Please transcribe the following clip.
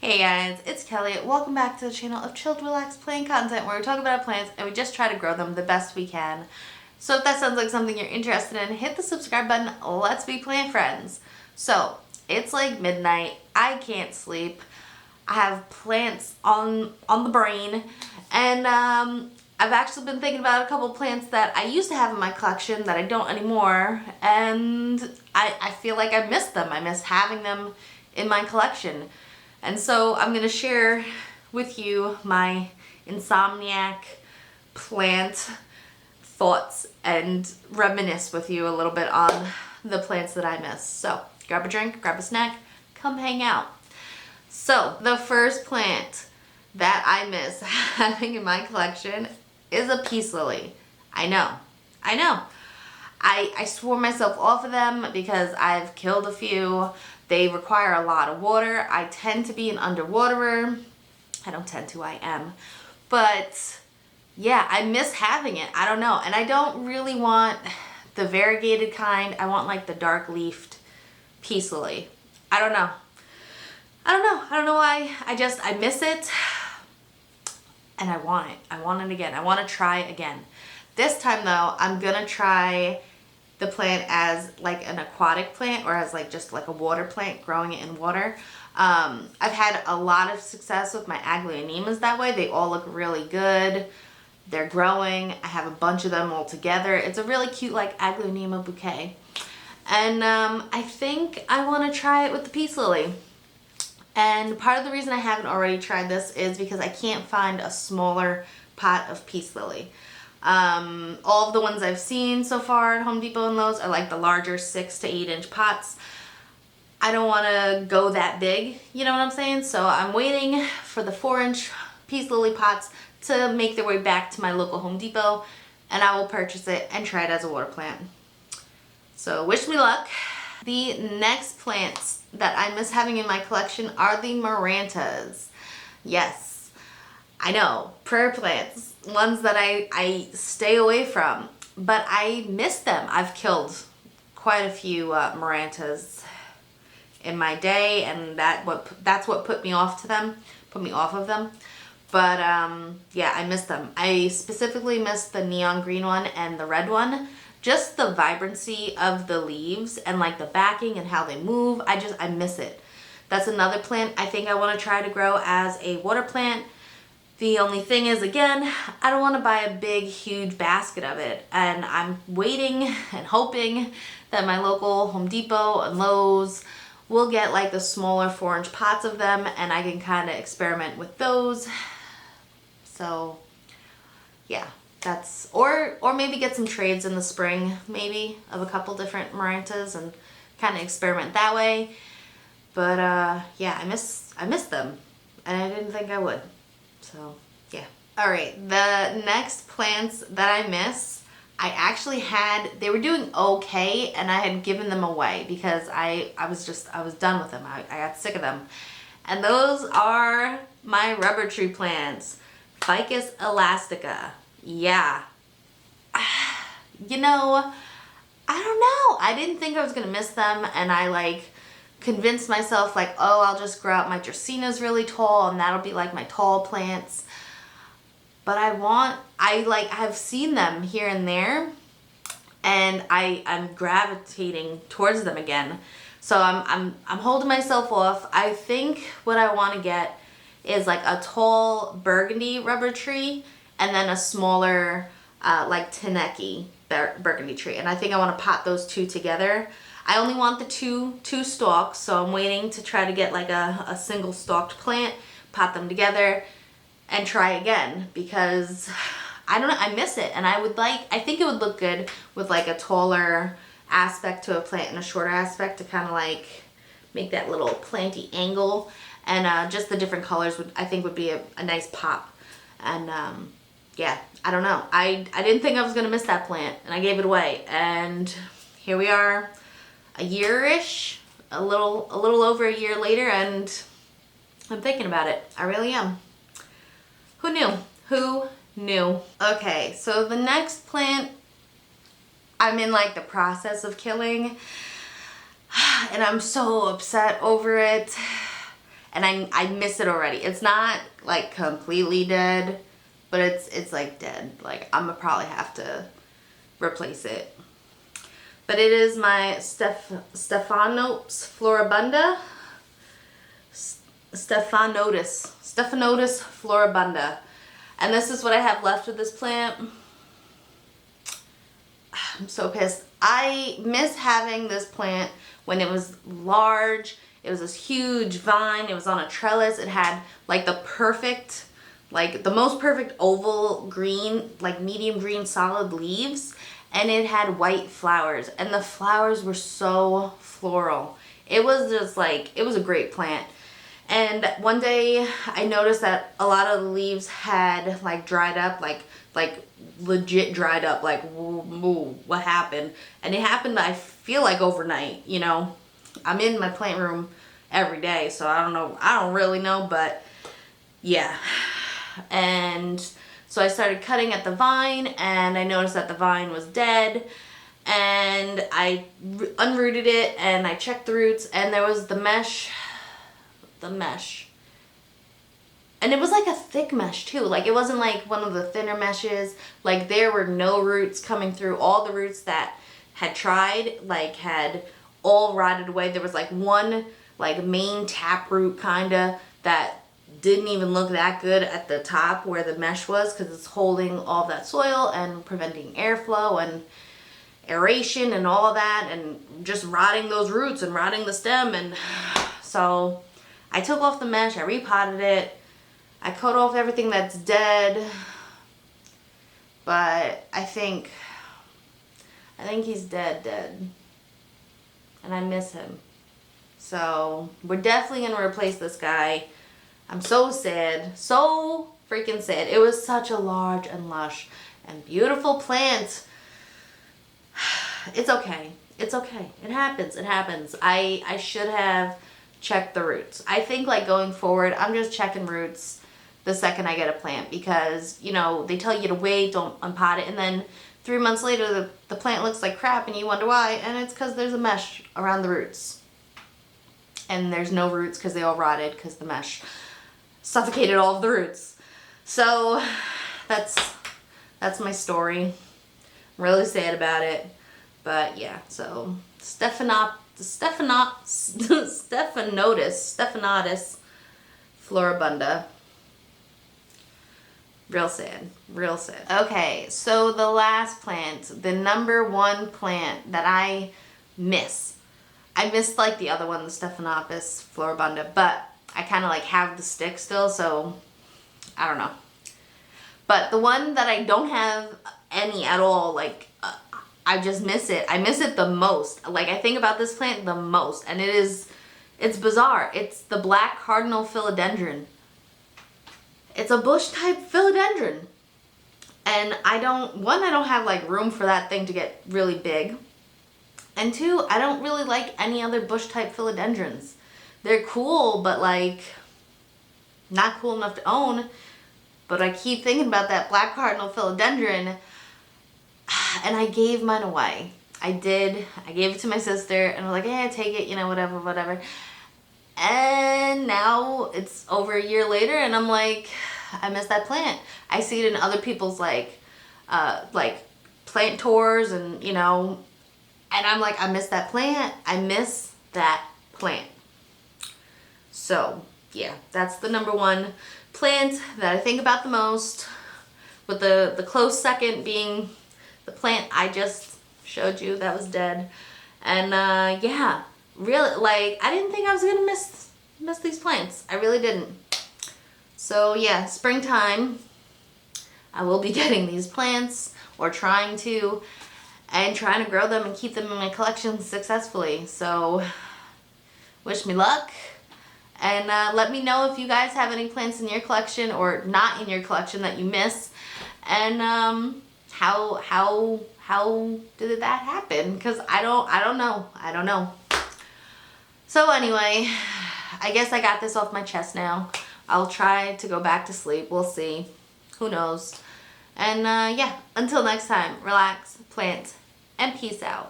Hey guys, it's Kelly. Welcome back to the channel of chilled, relaxed plant content where we talk about our plants and we just try to grow them the best we can. So if that sounds like something you're interested in, hit the subscribe button. Let's be plant friends. So it's like midnight. I can't sleep. I have plants on the brain, and I've actually been thinking about a couple plants that I used to have in my collection that I don't anymore, and I feel like I miss them. I miss having them in my collection. And so I'm going to share with you my insomniac plant thoughts and reminisce with you a little bit on the plants that I miss. So grab a drink, grab a snack, come hang out. So the first plant that I miss having in my collection is a peace lily. I know. I swore myself off of them because I've killed a few. They require a lot of water. I tend to be an underwaterer. I don't tend to, I am. But yeah, I miss having it. I don't know. And I don't really want the variegated kind. I want like the dark leafed peace lily. I don't know. I don't know why. I miss it. And I want it. I want it again. I want to try again. This time though, I'm gonna try the plant as like an aquatic plant or as like just like a water plant, growing it in water. I've had a lot of success with my aglaonemas that way. They all look really good. They're growing. I have a bunch of them all together. It's a really cute like aglaonema bouquet. And I think I want to try it with the peace lily. And part of the reason I haven't already tried this is because I can't find a smaller pot of peace lily. All of the ones I've seen so far at Home Depot and Lowe's are like the larger 6 to 8 inch pots. I don't want to go that big, you know what I'm saying? So I'm waiting for the 4-inch peace lily pots to make their way back to my local Home Depot, and I will purchase it and try it as a water plant. So wish me luck. The next plants that I miss having in my collection are the Mirantas. Yes, I know, prayer plants, ones that I stay away from, but I miss them. I've killed quite a few Mirantas in my day, and that's what put me off of them. But yeah, I miss them. I specifically miss the neon green one and the red one. Just the vibrancy of the leaves and like the backing and how they move. I miss it. That's another plant I think I want to try to grow as a water plant. The only thing is, again, I don't want to buy a big, huge basket of it. And I'm waiting and hoping that my local Home Depot and Lowe's will get like the smaller 4-inch pots of them, and I can kind of experiment with those. So yeah, that's, or maybe get some trades in the spring, maybe, of a couple different Mirantas and kind of experiment that way. But yeah, I miss them, and I didn't think I would. So yeah. All right, the next plants that I miss, I actually had, they were doing okay, and I had given them away because I was done with them. I got sick of them. And those are my rubber tree plants, Ficus elastica. Yeah. You know, I don't know. I didn't think I was gonna miss them, and I like convinced myself like, oh, I'll just grow out my dracaenas really tall and that'll be like my tall plants. But I've seen them here and there, and I'm gravitating towards them again. So I'm holding myself off. I think what I want to get is like a tall burgundy rubber tree and then a smaller like Teneki burgundy tree. And I think I want to pot those two together. I only want the two stalks, so I'm waiting to try to get like a single stalked plant, pot them together, and try again, because I don't know, I miss it. And I think it would look good with like a taller aspect to a plant and a shorter aspect to kind of like make that little planty angle. And just the different colors I think would be a nice pop. And yeah, I don't know. I didn't think I was gonna miss that plant, and I gave it away. And here we are, a year-ish, a little over a year later, and I'm thinking about it. I really am. Who knew? Who knew? Okay, so the next plant I'm in like the process of killing, and I'm so upset over it. and I miss it already. It's not like completely dead, but it's like dead. Like I'm gonna probably have to replace it. But it is my Stephanotis Floribunda. Stephanotis Floribunda. And this is what I have left of this plant. I'm so pissed. I miss having this plant when it was large. It was this huge vine. It was on a trellis. It had like the perfect, like the most perfect oval green, like medium green solid leaves. And it had white flowers. And the flowers were so floral. It was just like, it was a great plant. And one day I noticed that a lot of the leaves had like dried up, like legit dried up, like whoa, what happened? And it happened, I feel like overnight, you know. I'm in my plant room every day, so I don't really know, but yeah. And so I started cutting at the vine, and I noticed that the vine was dead, and I unrooted it, and I checked the roots, and there was the mesh. And it was like a thick mesh too. Like it wasn't like one of the thinner meshes. Like there were no roots coming through. All the roots that had tried like had all rotted away. There was like one like main tap root kinda that didn't even look that good at the top where the mesh was, because it's holding all that soil and preventing airflow and aeration and all that, and just rotting those roots and rotting the stem. And so I took off the mesh, I repotted it, I cut off everything that's dead, but I think he's dead, and I miss him. So we're definitely gonna replace this guy. I'm so sad, so freaking sad. It was such a large and lush and beautiful plant. It's okay, it happens, I should have check the roots. I think like going forward, I'm just checking roots the second I get a plant, because you know they tell you to wait, don't unpot it, and then 3 months later the plant looks like crap and you wonder why, and it's because there's a mesh around the roots, and there's no roots because they all rotted because the mesh suffocated all of the roots. So that's my story. I'm really sad about it, but yeah. So Stephanotis Floribunda. Real sad. Okay, so the last plant, the number one plant that I miss. I missed like the other one, the Stephanotis Floribunda, but I kind of like have the stick still, so I don't know. But the one that I don't have any at all, like I just miss it. I miss it the most. Like I think about this plant the most, and it's bizarre. It's the black Cardinal Philodendron. It's a bush type philodendron. And I don't have like room for that thing to get really big. And two, I don't really like any other bush type philodendrons. They're cool, but like not cool enough to own. But I keep thinking about that black Cardinal Philodendron, and I gave mine away. I did. I gave it to my sister, and I was like, yeah, take it, you know, whatever. And now it's over a year later, and I'm like, I miss that plant. I see it in other people's like plant tours, and you know, and I'm like, I miss that plant. I miss that plant. So yeah, that's the number one plant that I think about the most, with the close second being the plant I just showed you that was dead. And yeah, really, like I didn't think I was gonna miss these plants. I really didn't. So yeah, springtime, I will be getting these plants, or trying to grow them and keep them in my collection successfully. So wish me luck. And let me know if you guys have any plants in your collection or not in your collection that you miss, and how did that happen? Because I don't know. So anyway, I guess I got this off my chest now. I'll try to go back to sleep. We'll see. Who knows? And yeah, until next time, relax, plant, and peace out.